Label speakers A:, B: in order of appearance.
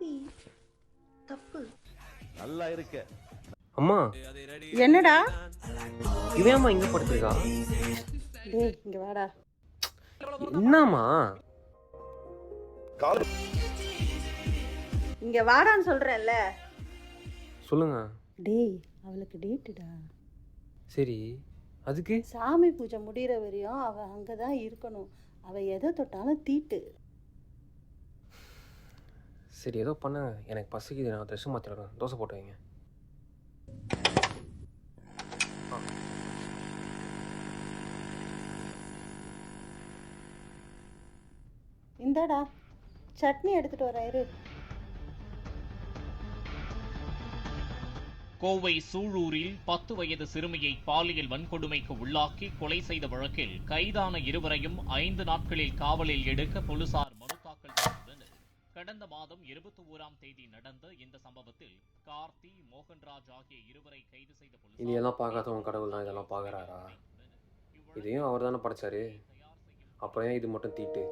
A: பாவி தப்பு.
B: நல்லா இருக்க.
C: அம்மா
A: என்னடா?
C: இவன் அம்மா இங்க படுத்துருக்கா?
A: டேய் இங்க வாடா.
C: என்னம்மா?
A: இங்க வாடான்னு சொல்றேன்ல.
C: சொல்லுங்க.
A: டேய் அவளுக்கு டேட்டுடா.
C: சரி, அதுக்கு
A: சாமி பூஜை முடிகிற வரையும் அவ அங்கதான் இருக்கணும். அவ எதை தொட்டாலும் தீட்டு.
C: சரி ஏதோ பண்ணுங்க, எனக்கு பசிக்குது, நான் ட்ரெஸ் மாற்றிடுறேன். தோசை போட்டு வைங்க.
A: இந்தாடா சட்னி எடுத்துட்டு வரேன் இரு.
D: கோவை சூழூரில் 10 வயது சிறுமியை பாலியல் வன்கொடுமைக்கு உள்ளாக்கி கொலை செய்த வழக்கில் கைதான இருவரையும் 5 நாட்களில் காவலில் எடுக்க போலீசார் மனு தாக்கல் செய்துள்ளனர். கடந்த மாதம் 21ஆம் தேதி நடந்த இந்த சம்பவத்தில் கார்த்தி, மோகன்ராஜ் ஆகிய இருவரை கைது செய்த போலீசார்
C: இதெல்லாம் பார்க்காதவங்க கடவுள் தான் இதெல்லாம் பார்க்குறாரா? இதையும் அவர் தானே படைச்சாரு, அப்புறம் ஏன் இது மட்டும் தீட்டு?